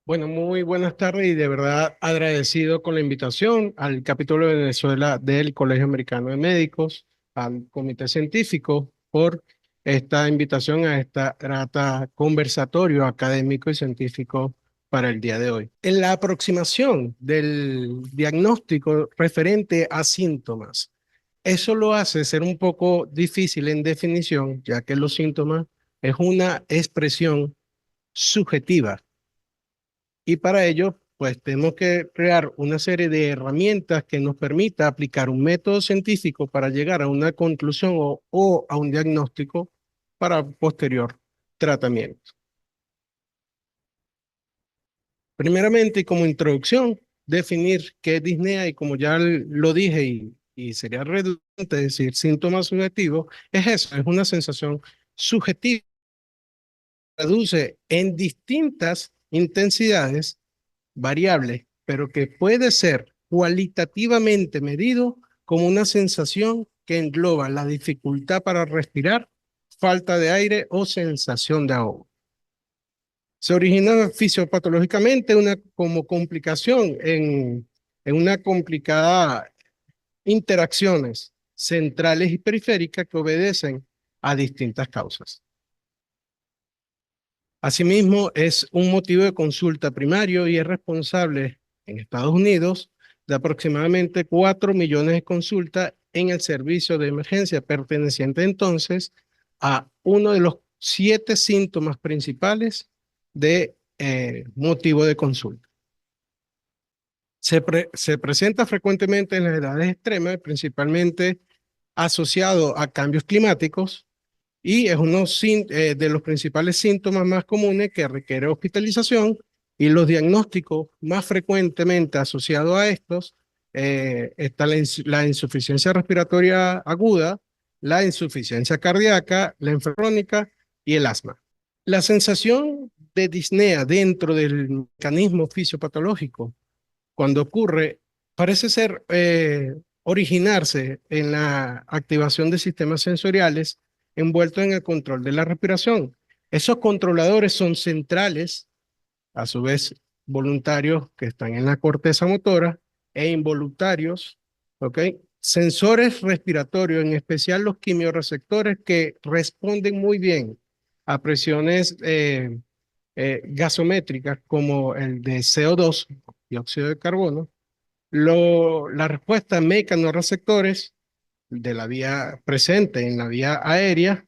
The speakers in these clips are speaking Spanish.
Bueno, muy buenas tardes y de verdad agradecido con la invitación al capítulo de Venezuela del Colegio Americano de Médicos, al comité científico por esta invitación a esta grata conversatorio académico y científico para el día de hoy. En la aproximación del diagnóstico referente a síntomas, eso lo hace ser un poco difícil en definición, ya que los síntomas es una expresión subjetiva y para ello, pues tenemos que crear una serie de herramientas que nos permita aplicar un método científico para llegar a una conclusión o a un diagnóstico para posterior tratamiento. Primeramente, y como introducción, definir qué es disnea y como ya lo dije y sería redundante decir síntoma subjetivo, es eso, es una sensación subjetiva, reduce en distintas intensidades variable, pero que puede ser cualitativamente medido como una sensación que engloba la dificultad para respirar, falta de aire o sensación de ahogo. Se origina fisiopatológicamente como complicación en una complicada interacciones centrales y periféricas que obedecen a distintas causas. Asimismo, es un motivo de consulta primario y es responsable en Estados Unidos de aproximadamente 4 millones de consultas en el servicio de emergencia, perteneciente entonces a uno de los 7 síntomas principales de motivo de consulta. Se presenta frecuentemente en las edades extremas, principalmente asociado a cambios climáticos, y es uno de los principales síntomas más comunes que requiere hospitalización, y los diagnósticos más frecuentemente asociados a estos está la insuficiencia respiratoria aguda, la insuficiencia cardíaca, la enfermedad crónica y el asma. La sensación de disnea dentro del mecanismo fisiopatológico, cuando ocurre, parece ser originarse en la activación de sistemas sensoriales envueltos en el control de la respiración. Esos controladores son centrales, a su vez voluntarios que están en la corteza motora e involuntarios, ¿ok? Sensores respiratorios, en especial los quimiorreceptores que responden muy bien a presiones gasométricas como el de CO2, dióxido de carbono. La respuesta mecanorreceptores de la vía presente en la vía aérea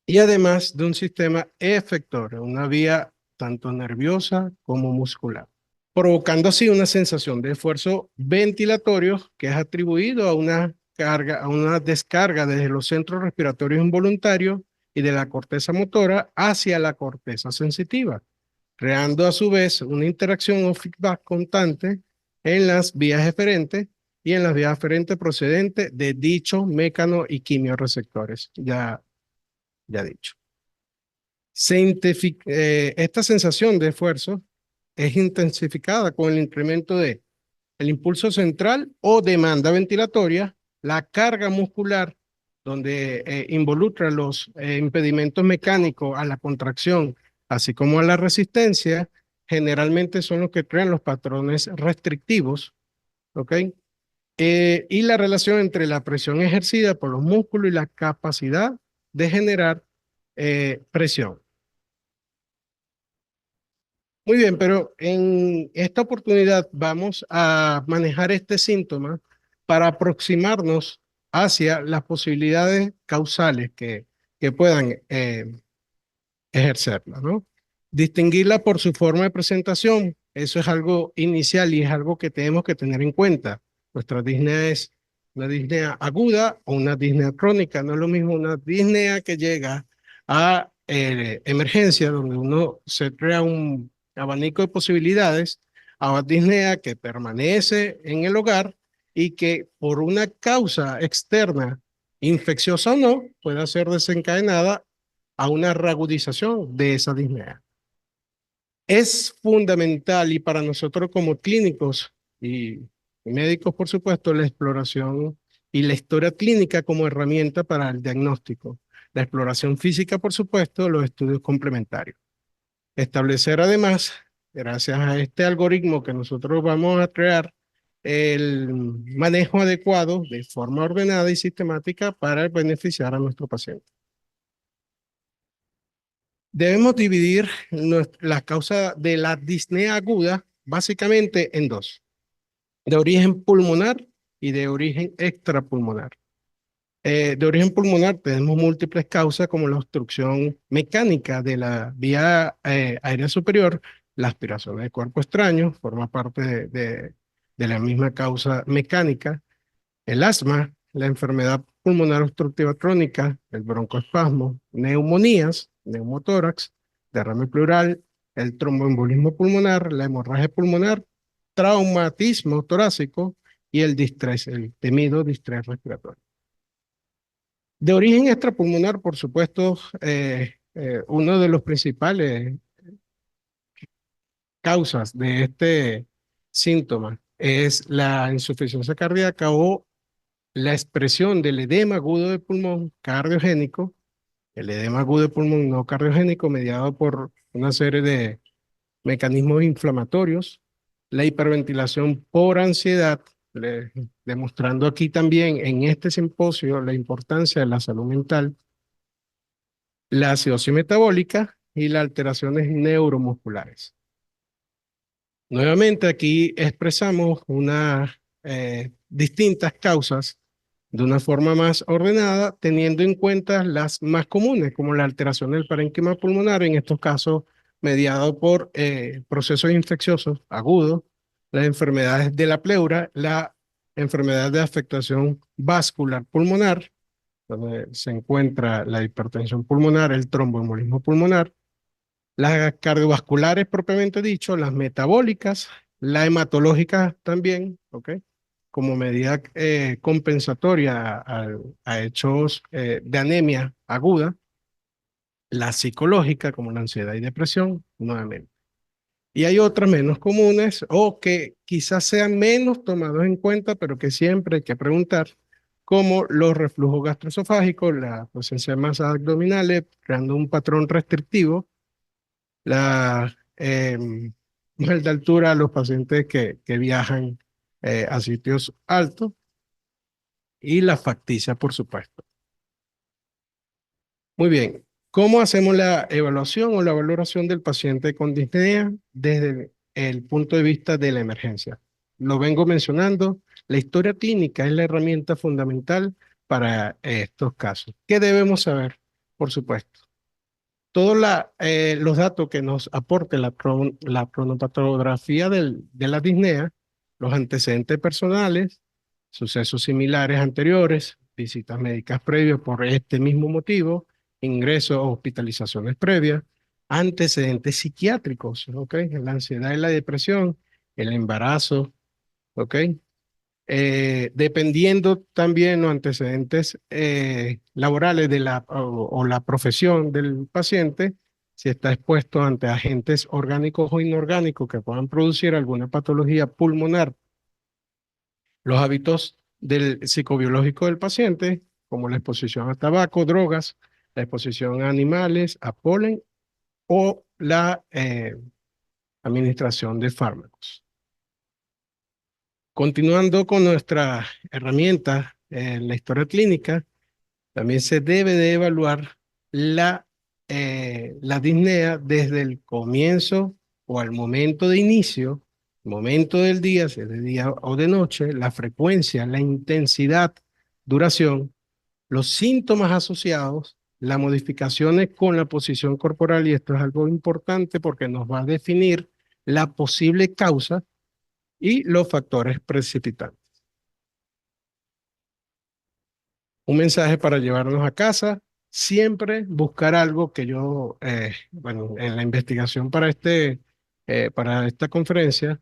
y además de un sistema efector, una vía tanto nerviosa como muscular, provocando así una sensación de esfuerzo ventilatorio que es atribuido a una carga, a una descarga desde los centros respiratorios involuntarios y de la corteza motora hacia la corteza sensitiva, creando a su vez una interacción o feedback constante en las vías eferentes y en las vías aferentes procedentes de dichos mecano y quimiorreceptores, ya dicho. Esta sensación de esfuerzo es intensificada con el incremento de el impulso central o demanda ventilatoria, la carga muscular, donde involucra los impedimentos mecánicos a la contracción, así como a la resistencia, generalmente son los que crean los patrones restrictivos, ¿ok? Y la relación entre la presión ejercida por los músculos y la capacidad de generar presión. Muy bien, pero en esta oportunidad vamos a manejar este síntoma para aproximarnos hacia las posibilidades causales que puedan ejercerla, ¿no? Distinguirla por su forma de presentación, eso es algo inicial y es algo que tenemos que tener en cuenta. Nuestra disnea es una disnea aguda o una disnea crónica, no es lo mismo una disnea que llega a emergencia, donde uno se crea un abanico de posibilidades, a una disnea que permanece en el hogar y que por una causa externa, infecciosa o no, pueda ser desencadenada a una reagudización de esa disnea. Es fundamental y para nosotros como clínicos y médicos, por supuesto, la exploración y la historia clínica como herramienta para el diagnóstico. La exploración física, por supuesto, los estudios complementarios. Establecer además gracias a este algoritmo que nosotros vamos a crear, el manejo adecuado de forma ordenada y sistemática para beneficiar a nuestro paciente. Debemos dividir las causas de la disnea aguda básicamente en dos, de origen pulmonar y de origen extrapulmonar. De origen pulmonar tenemos múltiples causas como la obstrucción mecánica de la vía aérea superior, la aspiración de cuerpo extraño, forma parte de la misma causa mecánica, el asma, la enfermedad pulmonar obstructiva crónica, el broncoespasmo, neumonías, neumotórax, derrame pleural, el tromboembolismo pulmonar, la hemorragia pulmonar, traumatismo torácico y el distrés, el temido distrés respiratorio. De origen extrapulmonar, por supuesto, uno de los principales causas de este síntoma es la insuficiencia cardíaca o la expresión del edema agudo de pulmón cardiogénico, el edema agudo de pulmón no cardiogénico mediado por una serie de mecanismos inflamatorios, la hiperventilación por ansiedad, demostrando aquí también en este simposio la importancia de la salud mental, la acidosis metabólica y las alteraciones neuromusculares. Nuevamente aquí expresamos unas distintas causas de una forma más ordenada, teniendo en cuenta las más comunes, como la alteración del parénquima pulmonar, en estos casos mediado por procesos infecciosos agudos, las enfermedades de la pleura, la enfermedad de afectación vascular pulmonar, donde se encuentra la hipertensión pulmonar, el tromboembolismo pulmonar, las cardiovasculares propiamente dicho, las metabólicas, las hematológicas también, ¿ok? Como medida compensatoria a hechos de anemia aguda, la psicológica como la ansiedad y depresión, nuevamente. Y hay otras menos comunes o que quizás sean menos tomados en cuenta, pero que siempre hay que preguntar, como los reflujos gastroesofágicos, la presencia de masas abdominales, creando un patrón restrictivo, la nivel de altura a los pacientes que viajan a sitios altos y la facticia, por supuesto. Muy bien, ¿cómo hacemos la evaluación o la valoración del paciente con disnea desde el punto de vista de la emergencia? Lo vengo mencionando, la historia clínica es la herramienta fundamental para estos casos. ¿Qué debemos saber? Por supuesto, todos los datos que nos aporte la cronopatografía de la disnea, los antecedentes personales, sucesos similares anteriores, visitas médicas previas por este mismo motivo, ingresos o hospitalizaciones previas, antecedentes psiquiátricos, ¿ok? La ansiedad y la depresión, el embarazo, ¿ok? Dependiendo también los antecedentes laborales de o la profesión del paciente, si está expuesto ante agentes orgánicos o inorgánicos que puedan producir alguna patología pulmonar, los hábitos del psicobiológico del paciente, como la exposición a tabaco, drogas, la exposición a animales, a polen o la administración de fármacos. Continuando con nuestra herramienta en la historia clínica, también se debe de evaluar la disnea desde el comienzo o al momento de inicio, momento del día, si es de día o de noche, la frecuencia, la intensidad, duración, los síntomas asociados, las modificaciones con la posición corporal, y esto es algo importante porque nos va a definir la posible causa y los factores precipitantes. Un mensaje para llevarnos a casa, siempre buscar algo que yo, bueno, en la investigación para esta conferencia,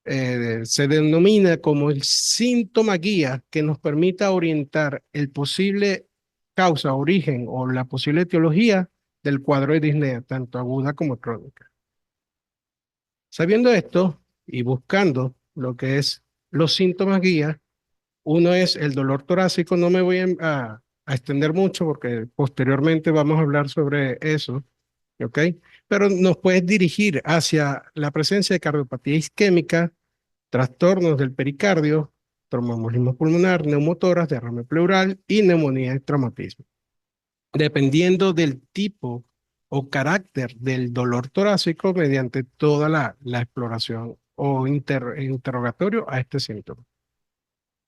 se denomina como el síntoma guía que nos permita orientar el posible causa, origen o la posible etiología del cuadro de disnea, tanto aguda como crónica. Sabiendo esto y buscando lo que es los síntomas guía, uno es el dolor torácico, no me voy a extender mucho porque posteriormente vamos a hablar sobre eso, ¿ok? pero nos puedes dirigir hacia la presencia de cardiopatía isquémica, trastornos del pericardio, tromboembolismo pulmonar, neumotoras, derrame pleural y neumonía y traumatismo. Dependiendo del tipo o carácter del dolor torácico mediante toda la exploración o interrogatorio a este síntoma.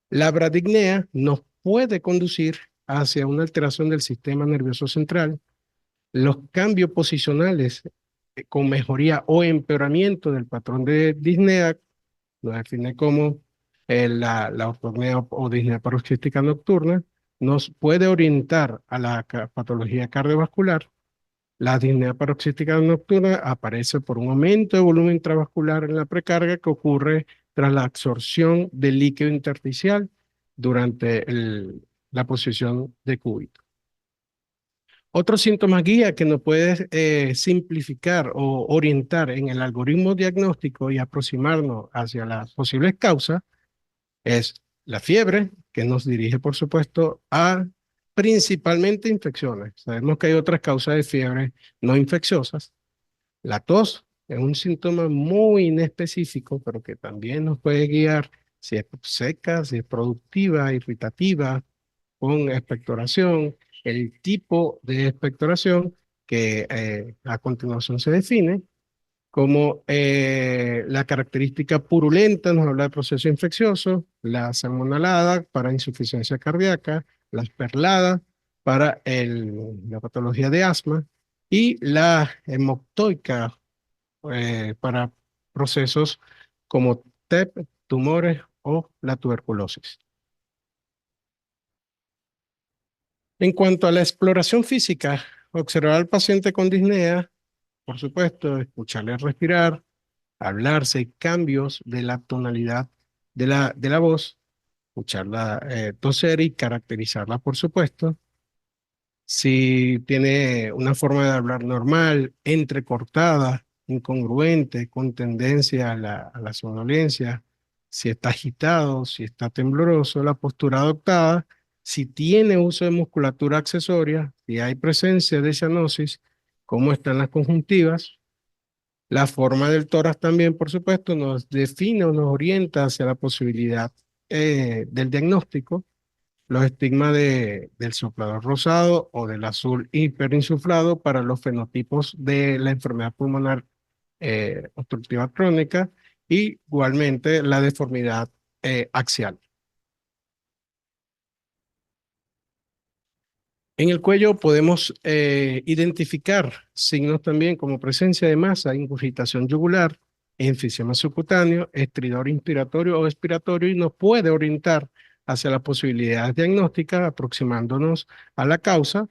La bradipnea nos puede conducir hacia una alteración del sistema nervioso central, los cambios posicionales con mejoría o empeoramiento del patrón de disnea, lo define como la ortopnea o disnea paroxística nocturna, nos puede orientar a la patología cardiovascular. La disnea paroxística nocturna aparece por un aumento de volumen intravascular en la precarga que ocurre tras la absorción del líquido intersticial durante la posición de cúbito. Otro síntoma guía que nos puede simplificar o orientar en el algoritmo diagnóstico y aproximarnos hacia las posibles causas es la fiebre, que nos dirige, por supuesto, a principalmente infecciones. Sabemos que hay otras causas de fiebre no infecciosas. La tos es un síntoma muy inespecífico, pero que también nos puede guiar si es seca, si es productiva, irritativa, con expectoración, el tipo de expectoración que a continuación se define como la característica purulenta, nos habla de proceso infeccioso, la salmonelada para insuficiencia cardíaca, las perladas para la patología de asma y la hemoctoica para procesos como TEP, tumores o la tuberculosis. En cuanto a la exploración física, observar al paciente con disnea, por supuesto, escucharle respirar, hablarse, cambios de la tonalidad de la voz, escucharla toser y caracterizarla, por supuesto. Si tiene una forma de hablar normal, entrecortada, incongruente, con tendencia a la somnolencia, si está agitado, si está tembloroso, la postura adoptada, si tiene uso de musculatura accesoria, si hay presencia de cianosis, cómo están las conjuntivas. La forma del tórax también, por supuesto, nos define o nos orienta hacia la posibilidad del diagnóstico. Los estigmas del soplador rosado o del azul hiperinsuflado para los fenotipos de la enfermedad pulmonar obstructiva crónica y igualmente la deformidad axial. En el cuello podemos identificar signos también como presencia de masa, ingurgitación yugular, enfisema subcutáneo, estridor inspiratorio o expiratorio y nos puede orientar hacia las posibilidades diagnósticas aproximándonos a la causa.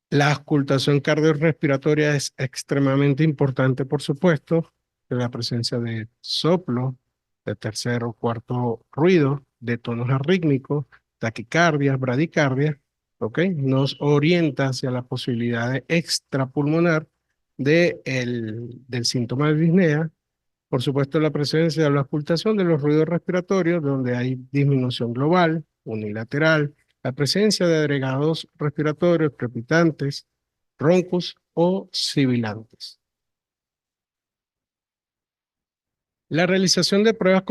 La auscultación cardiorrespiratoria es extremadamente importante, por supuesto, de la presencia de soplo, de tercer o cuarto ruido, de tonos arrítmicos, taquicardia, bradicardia, ¿ok? Nos orienta hacia la posibilidad de extrapulmonar del síntoma de disnea. Por supuesto, la presencia de la auscultación de los ruidos respiratorios, donde hay disminución global, unilateral, la presencia de agregados respiratorios crepitantes, roncos o sibilantes. La realización de pruebas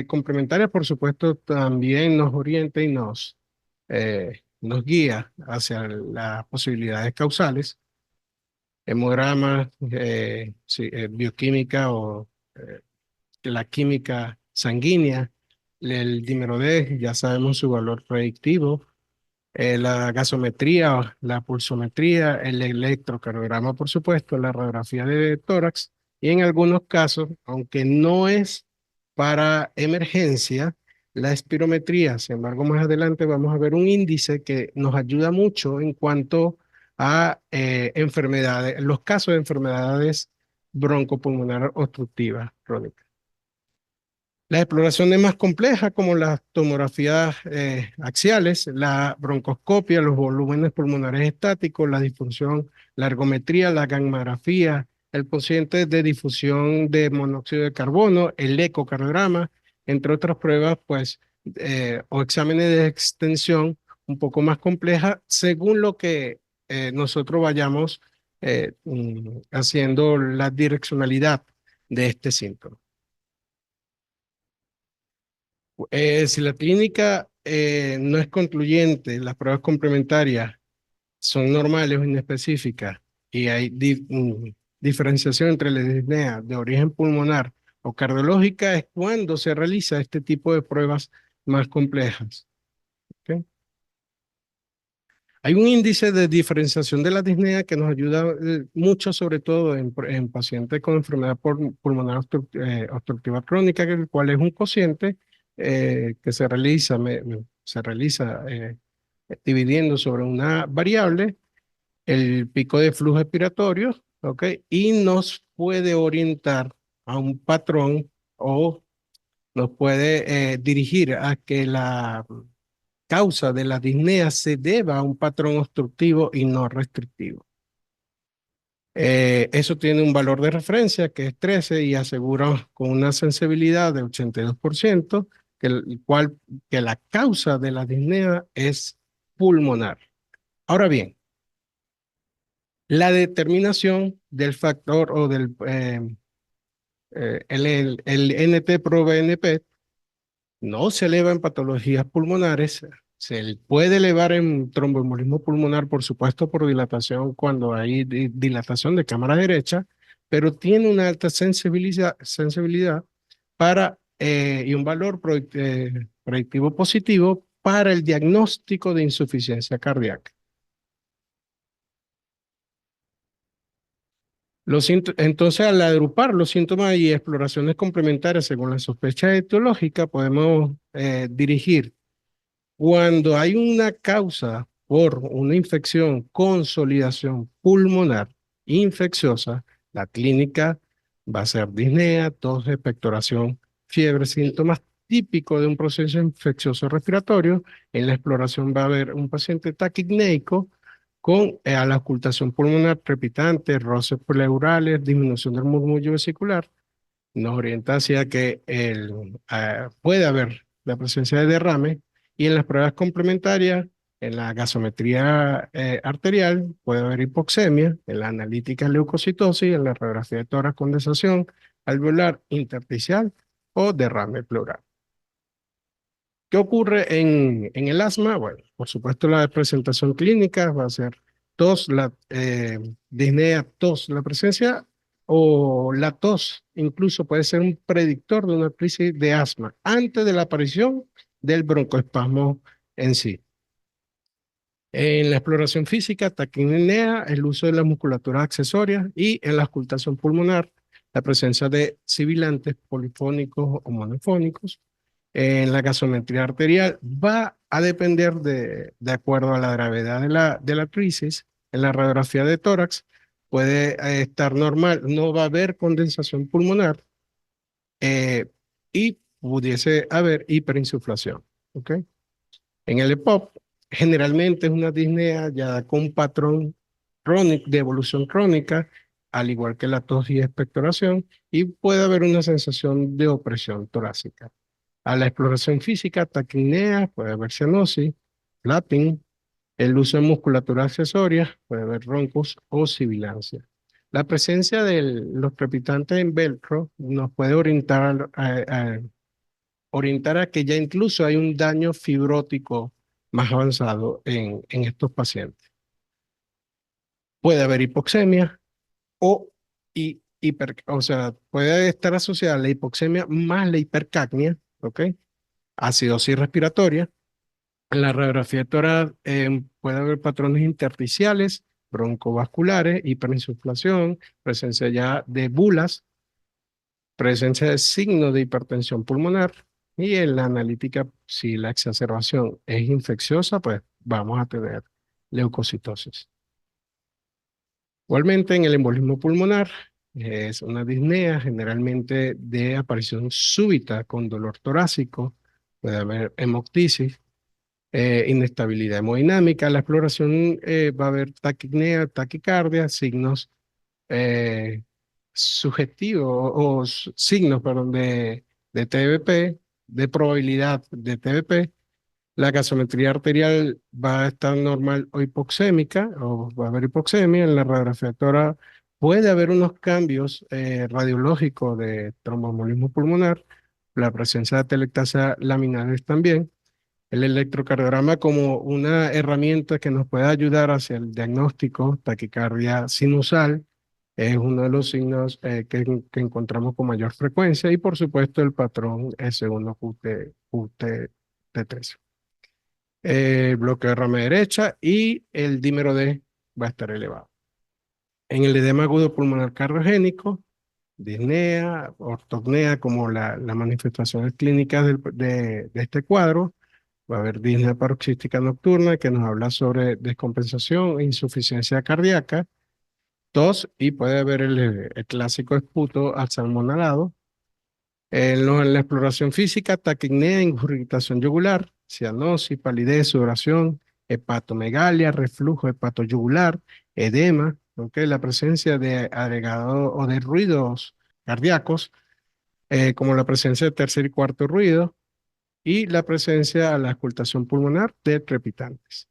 complementarias, por supuesto, también nos orienta y nos guía hacia las posibilidades causales, hemograma, sí, bioquímica o la química sanguínea, el dímero D, ya sabemos su valor predictivo, la gasometría, la pulsometría, el electrocardiograma, por supuesto, la radiografía de tórax y en algunos casos, aunque no es para emergencia, la espirometría. Sin embargo, más adelante vamos a ver un índice que nos ayuda mucho en cuanto a enfermedades, los casos de enfermedades broncopulmonar obstructivas crónicas. Las exploraciones más complejas, como las tomografías axiales, la broncoscopia, los volúmenes pulmonares estáticos, la disfunción, la ergometría, la gammagrafía, el cociente de difusión de monóxido de carbono, el ecocardiograma, entre otras pruebas, pues, o exámenes de extensión un poco más complejas, según lo que nosotros vayamos haciendo la direccionalidad de este síntoma. Si la clínica no es concluyente, las pruebas complementarias son normales o inespecíficas y hay diferenciación entre la disnea de origen pulmonar o cardiológica, es cuando se realiza este tipo de pruebas más complejas. ¿Ok? Hay un índice de diferenciación de la disnea que nos ayuda mucho, sobre todo en pacientes con enfermedad pulmonar obstructiva crónica, el cual es un cociente que se realiza dividiendo sobre una variable el pico de flujo expiratorio, ¿ok? Y nos puede orientar a un patrón o nos puede dirigir a que la causa de la disnea se deba a un patrón obstructivo y no restrictivo. Eso tiene un valor de referencia que es 13 y asegura con una sensibilidad de 82% que la causa de la disnea es pulmonar. Ahora bien, la determinación del factor o del el NT-proBNP no se eleva en patologías pulmonares, se puede elevar en tromboembolismo pulmonar, por supuesto, por dilatación cuando hay dilatación de cámara derecha, pero tiene una alta sensibilidad para, y un valor predictivo positivo para el diagnóstico de insuficiencia cardíaca. Entonces, al agrupar los síntomas y exploraciones complementarias según la sospecha etiológica, podemos dirigir cuando hay una causa por una infección, consolidación pulmonar infecciosa, la clínica va a ser disnea, tos, expectoración, fiebre, síntomas típicos de un proceso infeccioso respiratorio. En la exploración va a haber un paciente taquicneico con a la ocultación pulmonar trepidante, roces pleurales, disminución del murmullo vesicular. Nos orienta hacia que puede haber la presencia de derrame y en las pruebas complementarias, en la gasometría arterial, puede haber hipoxemia, en la analítica leucocitosis, en la radiografía de tórax condensación alveolar intersticial o derrame pleural. ¿Qué ocurre en el asma? Bueno, por supuesto la presentación clínica va a ser tos, disnea, tos, la presencia o la tos incluso puede ser un predictor de una crisis de asma antes de la aparición del broncoespasmo en sí. En la exploración física, taquipnea, el uso de las musculaturas accesorias y en la auscultación pulmonar, la presencia de sibilantes polifónicos o monofónicos. En la gasometría arterial va a depender de acuerdo a la gravedad de la crisis. En la radiografía de tórax puede estar normal, no va a haber condensación pulmonar eh, y pudiese haber hiperinsuflación. ¿Ok? En el EPOC, generalmente es una disnea ya con patrón crónico, de evolución crónica, al igual que la tos y expectoración, y puede haber una sensación de opresión torácica. A la exploración física, taquipnea, puede haber cianosis, flapping, el uso de musculatura accesoria, puede haber roncos o sibilancia. La presencia de los crepitantes en velcro nos puede orientar a que ya incluso hay un daño fibrótico más avanzado en estos pacientes. Puede haber hipoxemia o, o sea, puede estar asociada la hipoxemia más la hipercapnia, ¿ok? Acidosis respiratoria. En la radiografía de tórax puede haber patrones intersticiales, broncovasculares, hiperinsuflación, presencia ya de bulas, presencia de signos de hipertensión pulmonar y en la analítica, si la exacerbación es infecciosa, pues vamos a tener leucocitosis. Igualmente, en el embolismo pulmonar es una disnea generalmente de aparición súbita con dolor torácico, puede haber hemoptisis, inestabilidad hemodinámica. La exploración va a haber taquipnea, taquicardia, signos sugestivos o signos, perdón, de TBP, de probabilidad de TBP, La gasometría arterial va a estar normal o hipoxémica, o va a haber hipoxemia. En la radiografía de tórax puede haber unos cambios radiológicos de tromboembolismo pulmonar, la presencia de atelectasia laminares también. El electrocardiograma como una herramienta que nos puede ayudar hacia el diagnóstico, taquicardia sinusal, es uno de los signos que encontramos con mayor frecuencia y por supuesto el patrón S1 QT3. Bloqueo de rama derecha y el dímero D va a estar elevado. En el edema agudo pulmonar cardiogénico, disnea, ortopnea, como las manifestaciones clínicas de este cuadro, va a haber disnea paroxística nocturna que nos habla sobre descompensación e insuficiencia cardíaca, tos y puede haber el clásico esputo asalmonadado. En la exploración física, taquipnea, ingurgitación yugular, cianosis, palidez, sudoración, hepatomegalia, reflujo hepatoyugular, edema, ¿ok? La presencia de agregado o de ruidos cardíacos, como la presencia de tercer y cuarto ruido, y la presencia a la auscultación pulmonar de trepitantes.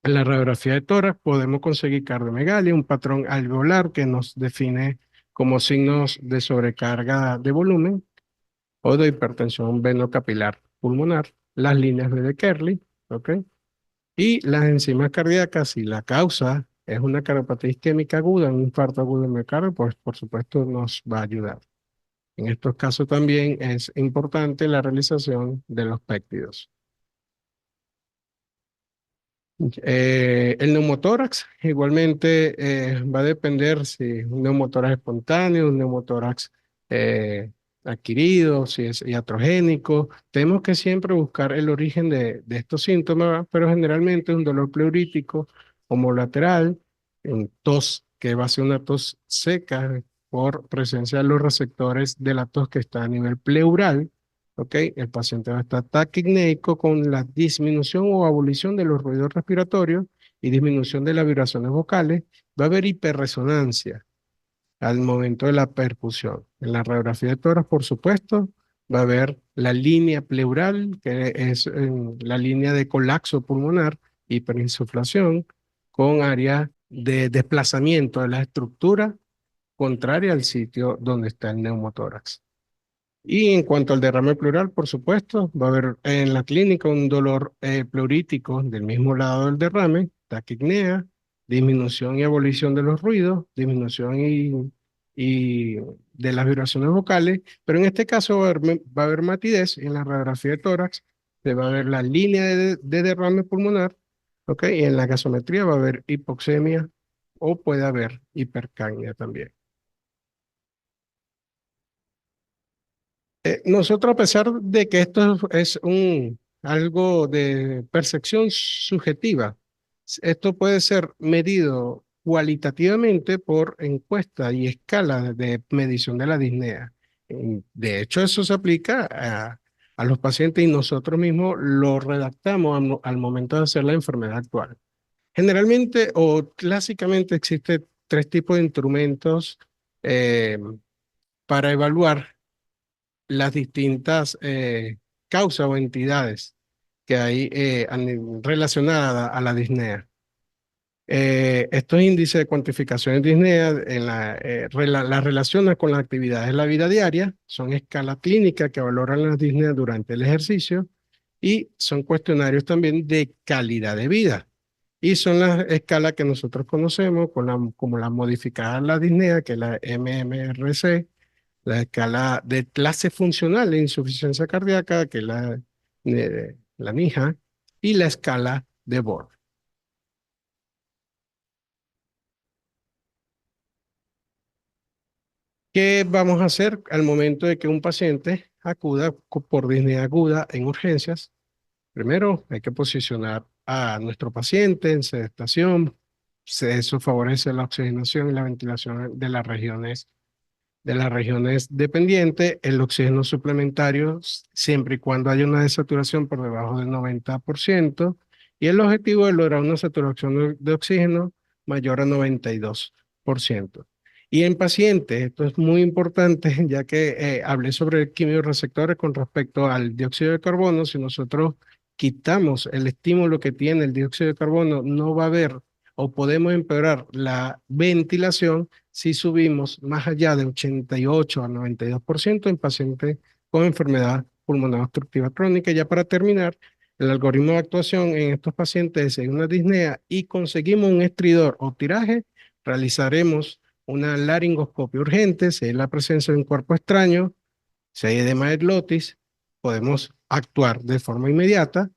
En la radiografía de tórax podemos conseguir cardiomegalia, un patrón alveolar que nos define como signos de sobrecarga de volumen o de hipertensión venocapilar pulmonar, las líneas B de Kerley, ¿ok? Y las enzimas cardíacas, si la causa es una cardiopatía isquémica aguda, un infarto agudo de miocardio, pues por supuesto nos va a ayudar. En estos casos también es importante la realización de los péptidos. El neumotórax igualmente va a depender si es un neumotórax espontáneo, un neumotórax eh, adquirido, si es iatrogénico. Tenemos que siempre buscar el origen de estos síntomas, ¿verdad? Pero generalmente es un dolor pleurítico homolateral, en tos, que va a ser una tos seca por presencia de los receptores de la tos que está a nivel pleural. ¿Ok? El paciente va a estar taquipneico con la disminución o abolición de los ruidos respiratorios y disminución de las vibraciones vocales. Va a haber hiperresonancia al momento de la percusión. En la radiografía de tórax, por supuesto, va a haber la línea pleural, que es la línea de colapso pulmonar, hiperinsuflación, con área de desplazamiento de la estructura contraria al sitio donde está el neumotórax. Y en cuanto al derrame pleural, por supuesto, va a haber en la clínica un dolor pleurítico del mismo lado del derrame, taquipnea, disminución y abolición de los ruidos, disminución y de las vibraciones vocales, pero en este caso va a haber matidez en la radiografía de tórax, se va a ver la línea de derrame pulmonar, ¿ok? Y en la gasometría va a haber hipoxemia o puede haber hipercapnia también. Nosotros, a pesar de que esto es algo de percepción subjetiva, esto puede ser medido cualitativamente por encuesta y escala de medición de la disnea. De hecho, eso se aplica a los pacientes y nosotros mismos lo redactamos al momento de hacer la enfermedad actual. Generalmente o clásicamente existen tres tipos de instrumentos eh, para evaluar las distintas causas o entidades que hay relacionadas a la disnea. Estos índices de cuantificación de disnea las relacionan con las actividades de la vida diaria, son escalas clínicas que valoran las disneas durante el ejercicio y son cuestionarios también de calidad de vida. Y son las escalas que nosotros conocemos como la modificada la disnea, que es la MMRC, la escala de clase funcional de insuficiencia cardíaca, que es la NIHA, y la escala de Borg. ¿Qué vamos a hacer al momento de que un paciente acuda por disnea aguda en urgencias? Primero, hay que posicionar a nuestro paciente en sedestación. Eso favorece la oxigenación y la ventilación de las regiones dependientes, el oxígeno suplementario, siempre y cuando haya una desaturación por debajo del 90%, y el objetivo es lograr una saturación de oxígeno mayor a 92%. Y en pacientes, esto es muy importante, ya que hablé sobre quimiorreceptores con respecto al dióxido de carbono. Si nosotros quitamos el estímulo que tiene el dióxido de carbono, no va a haber o podemos empeorar la ventilación si subimos más allá de 88 a 92% en pacientes con enfermedad pulmonar obstructiva crónica. Ya para terminar, el algoritmo de actuación en estos pacientes es una disnea y conseguimos un estridor o tiraje, realizaremos una laringoscopia urgente. Si hay la presencia de un cuerpo extraño, si hay edema de glotis, podemos actuar de forma inmediata,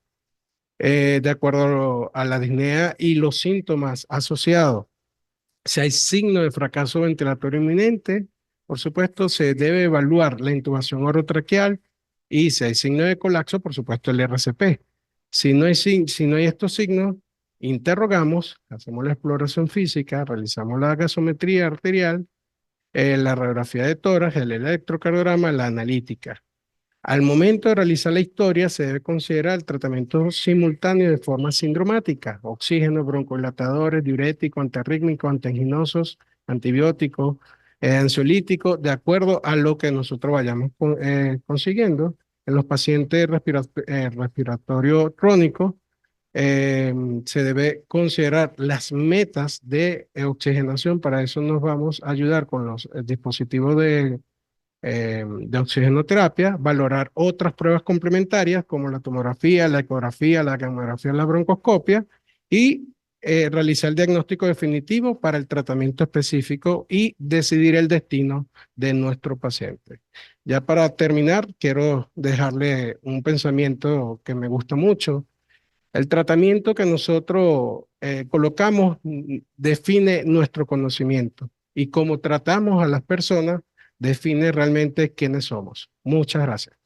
de acuerdo a la disnea y los síntomas asociados. Si hay signo de fracaso ventilatorio inminente, por supuesto, se debe evaluar la intubación orotraqueal, y si hay signo de colapso, por supuesto, el RCP. Si no hay estos signos, interrogamos, hacemos la exploración física, realizamos la gasometría arterial, la radiografía de tórax, el electrocardiograma, la analítica. Al momento de realizar la historia, se debe considerar el tratamiento simultáneo de forma sindromática: oxígeno, broncodilatadores, diuréticos, antiarrítmicos, antianginosos, antibióticos, ansiolíticos, de acuerdo a lo que nosotros vayamos consiguiendo. En los pacientes respiratorio crónico, se debe considerar las metas de oxigenación. Para eso nos vamos a ayudar con los dispositivos de oxigenoterapia, valorar otras pruebas complementarias como la tomografía, la ecografía, la gamografía, la broncoscopia, y realizar el diagnóstico definitivo para el tratamiento específico y decidir el destino de nuestro paciente. Ya para terminar, quiero dejarle un pensamiento que me gusta mucho. El tratamiento que nosotros colocamos define nuestro conocimiento, y cómo tratamos a las personas define realmente quiénes somos. Muchas gracias.